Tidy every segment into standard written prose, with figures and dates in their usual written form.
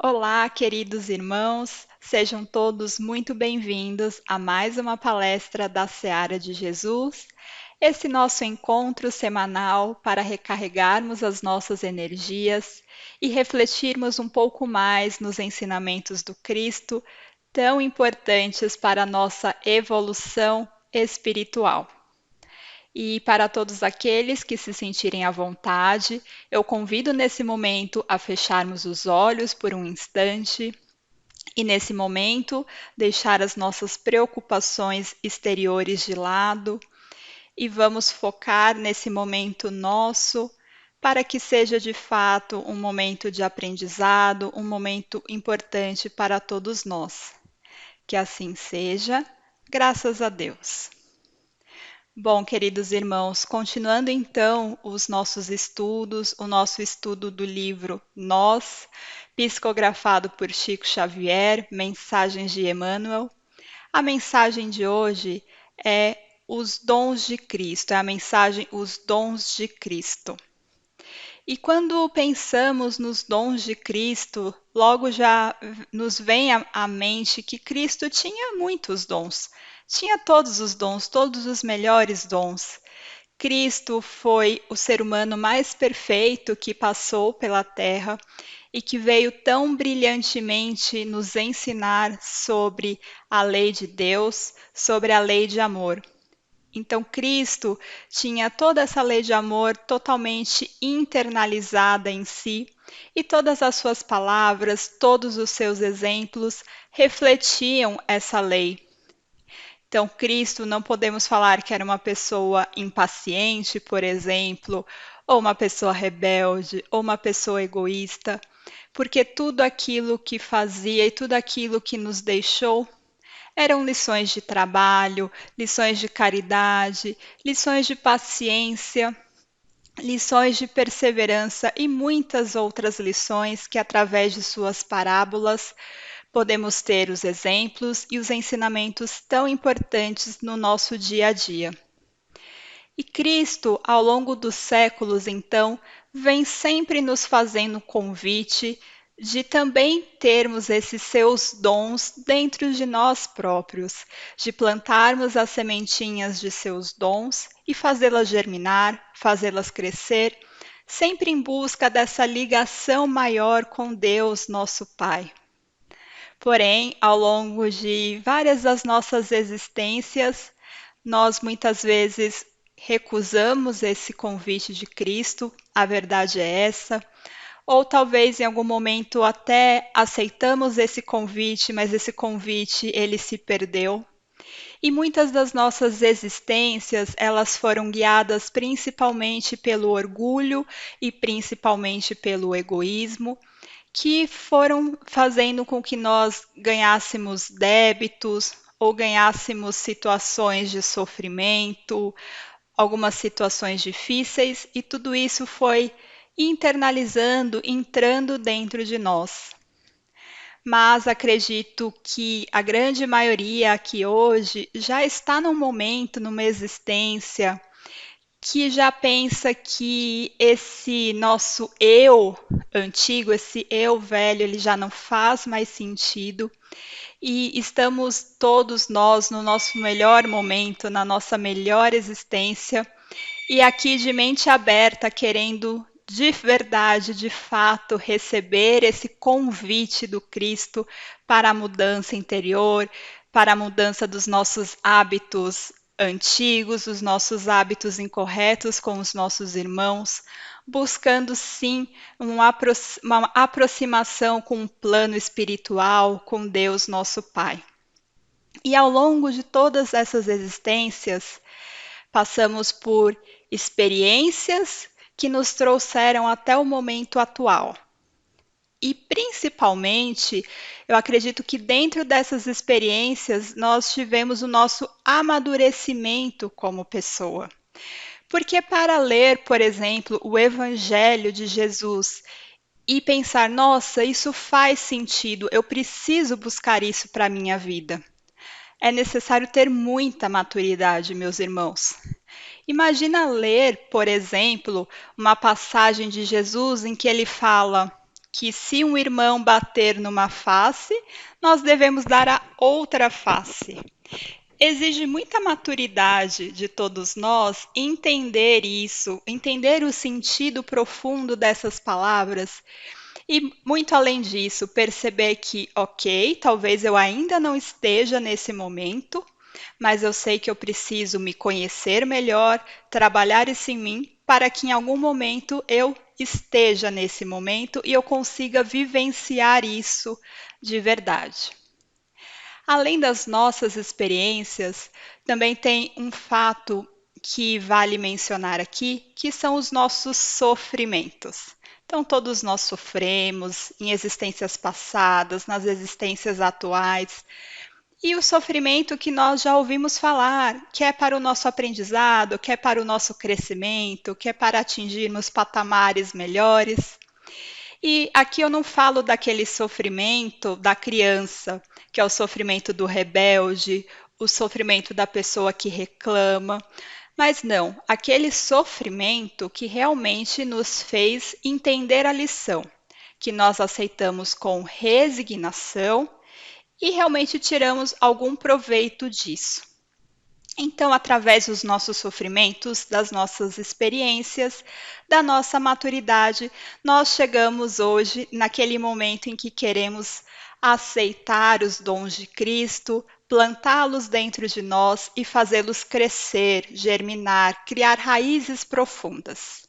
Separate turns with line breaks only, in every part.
Olá, queridos irmãos, sejam todos muito bem-vindos a mais uma palestra da Seara de Jesus, esse nosso encontro semanal para recarregarmos as nossas energias e refletirmos um pouco mais nos ensinamentos do Cristo, tão importantes para a nossa evolução espiritual. E para todos aqueles que se sentirem à vontade, eu convido nesse momento a fecharmos os olhos por um instante e, nesse momento, deixar as nossas preocupações exteriores de lado e vamos focar nesse momento nosso para que seja de fato um momento de aprendizado, um momento importante para todos nós. Que assim seja, graças a Deus. Bom, queridos irmãos, continuando então os nossos estudos, o nosso estudo do livro Nós, psicografado por Chico Xavier, Mensagens de Emmanuel. A mensagem de hoje é os dons de Cristo, é a mensagem Os Dons de Cristo. E quando pensamos nos dons de Cristo, logo já nos vem à mente que Cristo tinha muitos dons, tinha todos os dons, todos os melhores dons. Cristo foi o ser humano mais perfeito que passou pela Terra e que veio tão brilhantemente nos ensinar sobre a lei de Deus, sobre a lei de amor. Então, Cristo tinha toda essa lei de amor totalmente internalizada em si, e todas as suas palavras, todos os seus exemplos refletiam essa lei. Então, Cristo não podemos falar que era uma pessoa impaciente, por exemplo, ou uma pessoa rebelde, ou uma pessoa egoísta, porque tudo aquilo que fazia e tudo aquilo que nos deixou eram lições de trabalho, lições de caridade, lições de paciência, lições de perseverança e muitas outras lições que, através de suas parábolas, podemos ter os exemplos e os ensinamentos tão importantes no nosso dia a dia. E Cristo, ao longo dos séculos, então, vem sempre nos fazendo convite de também termos esses seus dons dentro de nós próprios, de plantarmos as sementinhas de seus dons e fazê-las germinar, fazê-las crescer, sempre em busca dessa ligação maior com Deus, nosso Pai. Porém, ao longo de várias das nossas existências, nós muitas vezes recusamos esse convite de Cristo, a verdade é essa, ou talvez em algum momento até aceitamos esse convite, mas esse convite ele se perdeu. E muitas das nossas existências, elas foram guiadas principalmente pelo orgulho e principalmente pelo egoísmo, que foram fazendo com que nós ganhássemos débitos ou ganhássemos situações de sofrimento, algumas situações difíceis, e tudo isso foi internalizando, entrando dentro de nós. Mas acredito que a grande maioria aqui hoje já está num momento, numa existência, que já pensa que esse nosso eu antigo, esse eu velho, ele já não faz mais sentido e estamos todos nós no nosso melhor momento, na nossa melhor existência e aqui de mente aberta, querendo de verdade, de fato, receber esse convite do Cristo para a mudança interior, para a mudança dos nossos hábitos antigos, os nossos hábitos incorretos com os nossos irmãos, buscando sim uma aproximação com um plano espiritual, com Deus, nosso Pai. E ao longo de todas essas existências, passamos por experiências que nos trouxeram até o momento atual. E principalmente, eu acredito que dentro dessas experiências nós tivemos o nosso amadurecimento como pessoa. Porque para ler, por exemplo, o Evangelho de Jesus e pensar, nossa, isso faz sentido, eu preciso buscar isso para a minha vida. É necessário ter muita maturidade, meus irmãos. Imagina ler, por exemplo, uma passagem de Jesus em que ele fala: que se um irmão bater numa face, nós devemos dar a outra face. Exige muita maturidade de todos nós entender isso, entender o sentido profundo dessas palavras e, muito além disso, perceber que, ok, talvez eu ainda não esteja nesse momento, mas eu sei que eu preciso me conhecer melhor, trabalhar isso em mim, para que em algum momento eu esteja nesse momento e eu consiga vivenciar isso de verdade. Além das nossas experiências, também tem um fato que vale mencionar aqui, que são os nossos sofrimentos. Então, todos nós sofremos em existências passadas, nas existências atuais, e o sofrimento que nós já ouvimos falar, que é para o nosso aprendizado, que é para o nosso crescimento, que é para atingirmos patamares melhores. E aqui eu não falo daquele sofrimento da criança, que é o sofrimento do rebelde, o sofrimento da pessoa que reclama, mas não, aquele sofrimento que realmente nos fez entender a lição, que nós aceitamos com resignação e realmente tiramos algum proveito disso. Então, através dos nossos sofrimentos, das nossas experiências, da nossa maturidade, nós chegamos hoje naquele momento em que queremos aceitar os dons de Cristo, plantá-los dentro de nós e fazê-los crescer, germinar, criar raízes profundas.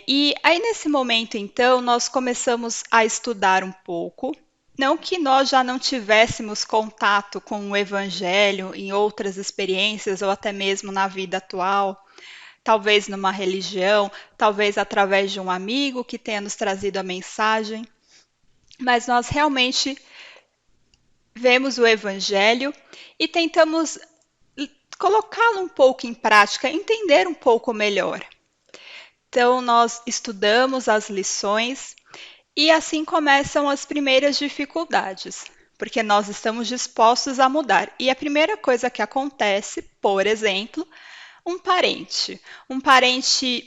E aí, nesse momento, então, nós começamos a estudar um pouco. Não que nós já não tivéssemos contato com o Evangelho em outras experiências ou até mesmo na vida atual, talvez numa religião, talvez através de um amigo que tenha nos trazido a mensagem, mas nós realmente vemos o Evangelho e tentamos colocá-lo um pouco em prática, entender um pouco melhor. Então, nós estudamos as lições e assim começam as primeiras dificuldades, porque nós estamos dispostos a mudar. E a primeira coisa que acontece, por exemplo, um parente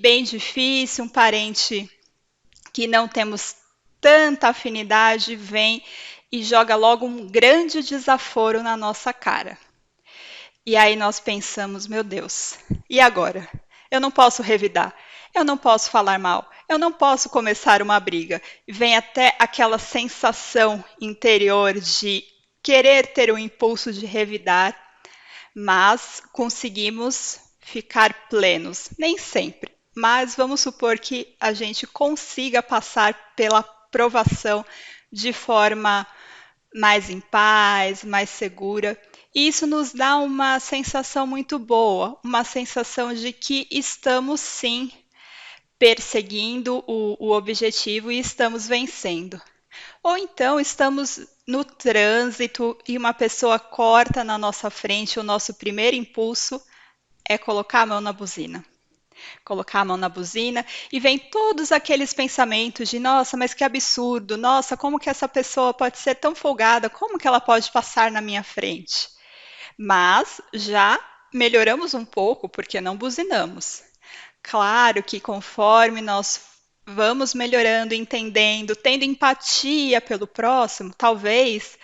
bem difícil, um parente que não temos tanta afinidade, vem e joga logo um grande desaforo na nossa cara. E aí nós pensamos, meu Deus, e agora? Eu não posso revidar, eu não posso falar mal, eu não posso começar uma briga. Vem até aquela sensação interior de querer ter o impulso de revidar, mas conseguimos ficar plenos. Nem sempre, mas vamos supor que a gente consiga passar pela provação de forma mais em paz, mais segura. E isso nos dá uma sensação muito boa, uma sensação de que estamos sim perseguindo o objetivo e estamos vencendo. Ou então estamos no trânsito e uma pessoa corta na nossa frente, o nosso primeiro impulso é colocar a mão na buzina. Colocar a mão na buzina e vem todos aqueles pensamentos de nossa, mas que absurdo, nossa, como que essa pessoa pode ser tão folgada, como que ela pode passar na minha frente? Mas já melhoramos um pouco porque não buzinamos. Claro que conforme nós vamos melhorando, entendendo, tendo empatia pelo próximo, talvez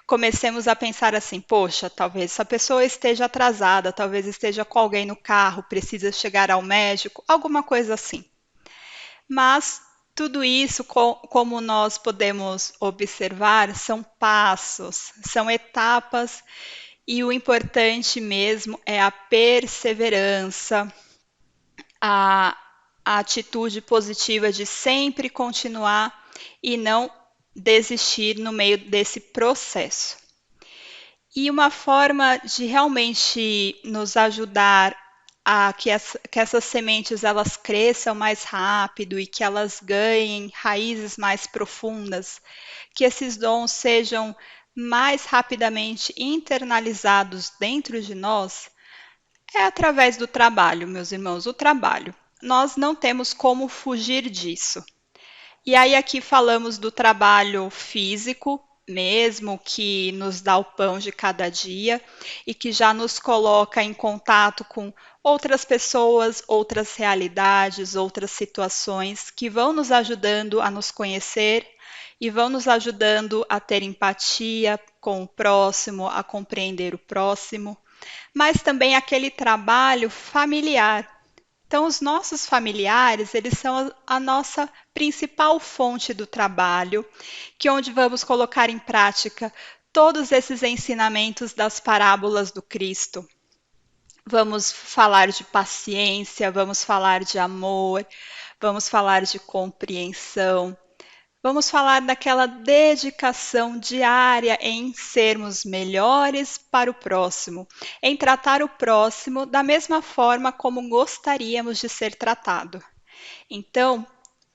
comecemos a pensar assim: poxa, talvez essa pessoa esteja atrasada, talvez esteja com alguém no carro, precisa chegar ao médico, alguma coisa assim. Mas tudo isso, como nós podemos observar, são passos, são etapas, e o importante mesmo é a perseverança, a, a atitude positiva de sempre continuar e não desistir no meio desse processo. E uma forma de realmente nos ajudar a que essas sementes elas cresçam mais rápido e que elas ganhem raízes mais profundas, que esses dons sejam mais rapidamente internalizados dentro de nós, é através do trabalho, meus irmãos, o trabalho. Nós não temos como fugir disso. E aí aqui falamos do trabalho físico, mesmo que nos dá o pão de cada dia e que já nos coloca em contato com outras pessoas, outras realidades, outras situações que vão nos ajudando a nos conhecer e vão nos ajudando a ter empatia com o próximo, a compreender o próximo, mas também aquele trabalho familiar. Então, os nossos familiares, eles são a nossa principal fonte do trabalho, que é onde vamos colocar em prática todos esses ensinamentos das parábolas do Cristo. Vamos falar de paciência, vamos falar de amor, vamos falar de compreensão, vamos falar daquela dedicação diária em sermos melhores para o próximo, em tratar o próximo da mesma forma como gostaríamos de ser tratado. Então,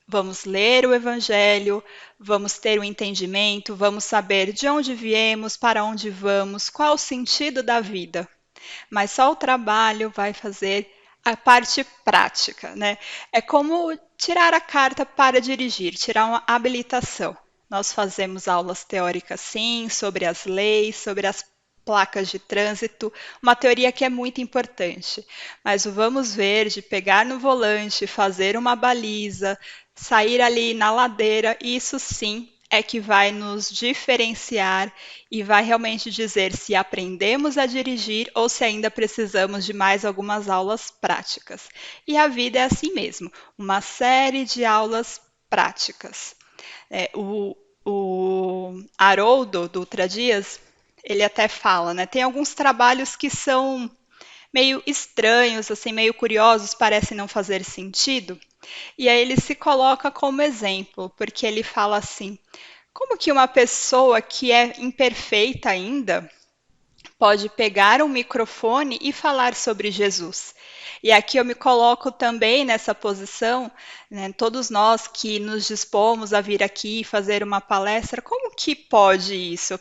vamos ler o Evangelho, vamos ter o entendimento, vamos saber de onde viemos, para onde vamos, qual o sentido da vida. Mas só o trabalho vai fazer a parte prática, né? É como tirar a carta para dirigir, tirar uma habilitação. Nós fazemos aulas teóricas, sim, sobre as leis, sobre as placas de trânsito, uma teoria que é muito importante. Mas o vamos ver, de pegar no volante, fazer uma baliza, sair ali na ladeira, isso sim é que vai nos diferenciar e vai realmente dizer se aprendemos a dirigir ou se ainda precisamos de mais algumas aulas práticas. E a vida é assim mesmo, uma série de aulas práticas. O Haroldo Dutra Dias, ele até fala, né? Tem alguns trabalhos que são meio estranhos, assim, meio curiosos, parecem não fazer sentido. E aí ele se coloca como exemplo, porque ele fala assim: como que uma pessoa que é imperfeita ainda pode pegar um microfone e falar sobre Jesus? E aqui eu me coloco também nessa posição, né, todos nós que nos dispomos a vir aqui e fazer uma palestra, como que pode isso?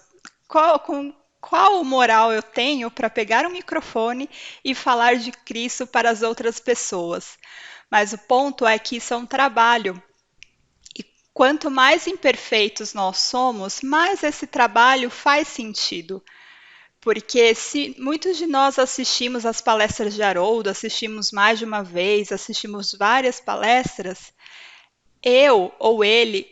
Qual moral eu tenho para pegar um microfone e falar de Cristo para as outras pessoas? Mas o ponto é que isso é um trabalho. Quanto mais imperfeitos nós somos, mais esse trabalho faz sentido. Porque se muitos de nós assistimos às palestras de Haroldo, assistimos mais de uma vez, assistimos várias palestras, eu ou ele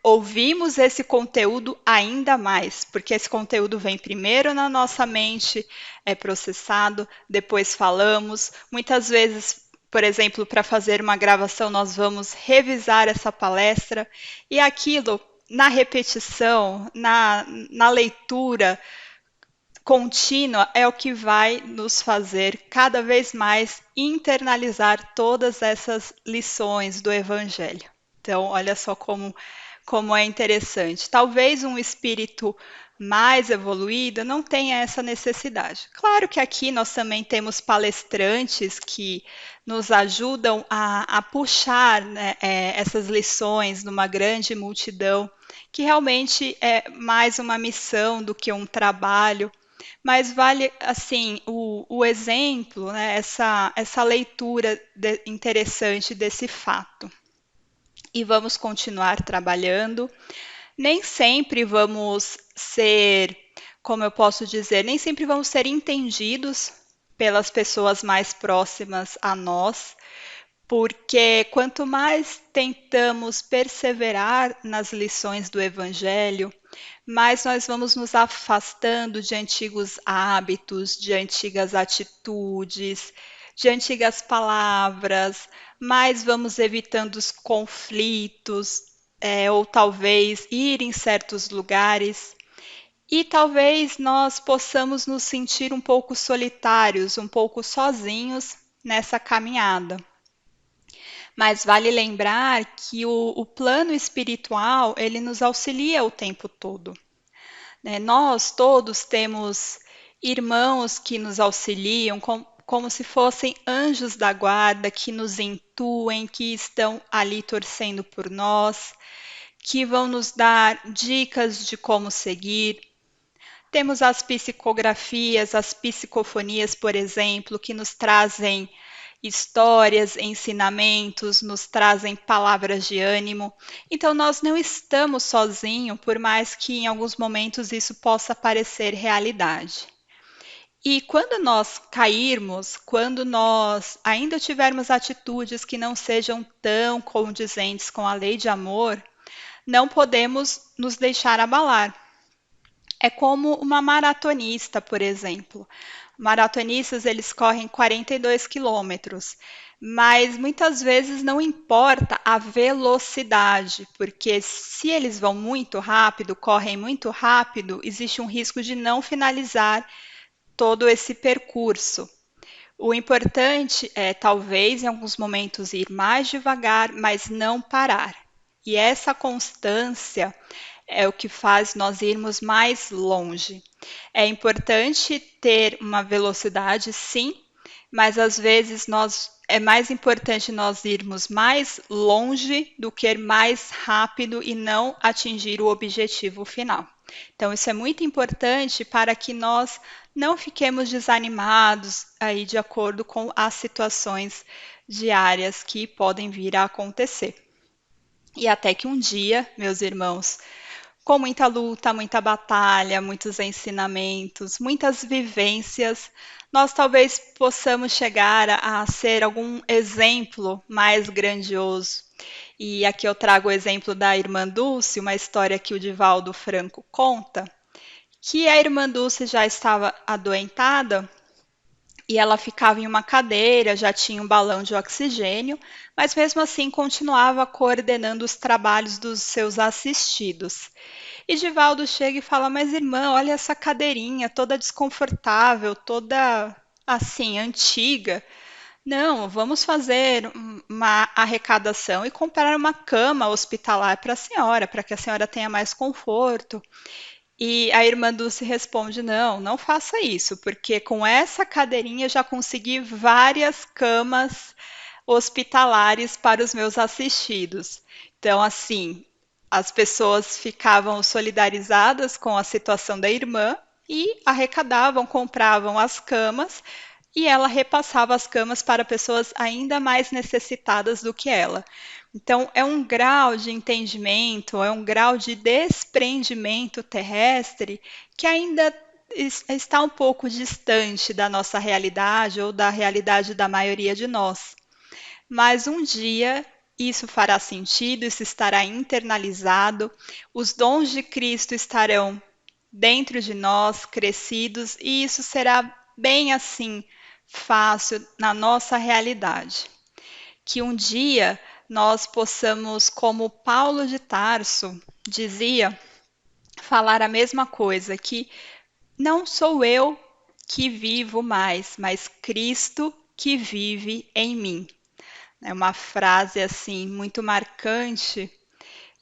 ouvimos esse conteúdo ainda mais, porque esse conteúdo vem primeiro na nossa mente, é processado, depois falamos. Muitas vezes, por exemplo, para fazer uma gravação, nós vamos revisar essa palestra e aquilo, na repetição, na leitura contínua, é o que vai nos fazer cada vez mais internalizar todas essas lições do Evangelho. Então, olha só como é interessante. Talvez um espírito mais evoluído não tenha essa necessidade. Claro que aqui nós também temos palestrantes que nos ajudam a puxar, né, essas lições numa grande multidão, que realmente é mais uma missão do que um trabalho. Mas vale assim o exemplo, né, essa leitura interessante desse fato. E vamos continuar trabalhando. Nem sempre vamos ser, como eu posso dizer, nem sempre vamos ser entendidos pelas pessoas mais próximas a nós, porque quanto mais tentamos perseverar nas lições do Evangelho, mais nós vamos nos afastando de antigos hábitos, de antigas atitudes, de antigas palavras, mais vamos evitando os conflitos, ou talvez ir em certos lugares. E talvez nós possamos nos sentir um pouco solitários, um pouco sozinhos nessa caminhada. Mas vale lembrar que o plano espiritual, ele nos auxilia o tempo todo, né? Nós todos temos irmãos que nos auxiliam, como se fossem anjos da guarda, que nos intuem, que estão ali torcendo por nós, que vão nos dar dicas de como seguir. Temos as psicografias, as psicofonias, por exemplo, que nos trazem histórias, ensinamentos, nos trazem palavras de ânimo. Então, nós não estamos sozinhos, por mais que em alguns momentos isso possa parecer realidade. E quando nós cairmos, quando nós ainda tivermos atitudes que não sejam tão condizentes com a lei de amor, não podemos nos deixar abalar. É como uma maratonista, por exemplo. Maratonistas, eles correm 42 quilômetros, mas muitas vezes não importa a velocidade, porque se eles vão muito rápido, correm muito rápido, existe um risco de não finalizar todo esse percurso. O importante é, talvez, em alguns momentos, ir mais devagar, mas não parar. E essa constância é o que faz nós irmos mais longe. É importante ter uma velocidade, sim, mas às vezes é mais importante nós irmos mais longe do que ir mais rápido e não atingir o objetivo final. Então, isso é muito importante para que nós não fiquemos desanimados aí de acordo com as situações diárias que podem vir a acontecer. E até que um dia, meus irmãos, com muita luta, muita batalha, muitos ensinamentos, muitas vivências, nós talvez possamos chegar a ser algum exemplo mais grandioso. E aqui eu trago o exemplo da irmã Dulce, uma história que o Divaldo Franco conta, que a irmã Dulce já estava adoentada e ela ficava em uma cadeira, já tinha um balão de oxigênio, mas mesmo assim continuava coordenando os trabalhos dos seus assistidos. E Divaldo chega e fala: Mas irmã, olha essa cadeirinha toda desconfortável, toda assim, antiga. Não, vamos fazer uma arrecadação e comprar uma cama hospitalar para a senhora, para que a senhora tenha mais conforto. E a irmã Dulce responde: Não, não faça isso, porque com essa cadeirinha eu já consegui várias camas hospitalares para os meus assistidos. Então, assim, as pessoas ficavam solidarizadas com a situação da irmã e arrecadavam, compravam as camas e ela repassava as camas para pessoas ainda mais necessitadas do que ela. Então, é um grau de entendimento, é um grau de desprendimento terrestre que ainda está um pouco distante da nossa realidade ou da realidade da maioria de nós. Mas um dia isso fará sentido, isso estará internalizado, os dons de Cristo estarão dentro de nós, crescidos, e isso será bem assim fácil na nossa realidade. Que um dia nós possamos, como Paulo de Tarso dizia, falar a mesma coisa, que não sou eu que vivo mais, mas Cristo que vive em mim. É uma frase assim muito marcante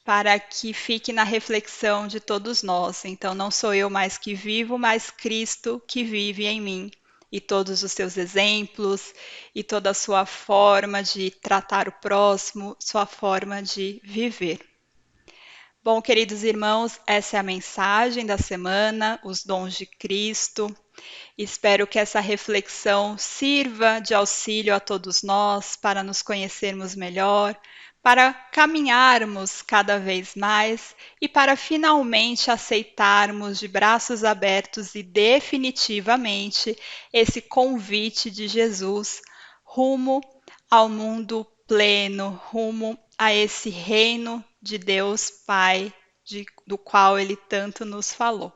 para que fique na reflexão de todos nós. Então, não sou eu mais que vivo, mas Cristo que vive em mim. E todos os seus exemplos, e toda a sua forma de tratar o próximo, sua forma de viver. Bom, queridos irmãos, essa é a mensagem da semana, os dons de Cristo. Espero que essa reflexão sirva de auxílio a todos nós para nos conhecermos melhor, para caminharmos cada vez mais e para finalmente aceitarmos de braços abertos e definitivamente esse convite de Jesus rumo ao mundo pleno, rumo a esse reino de Deus Pai, do qual ele tanto nos falou.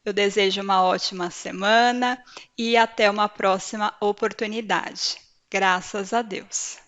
Eu desejo uma ótima semana e até uma próxima oportunidade. Graças a Deus.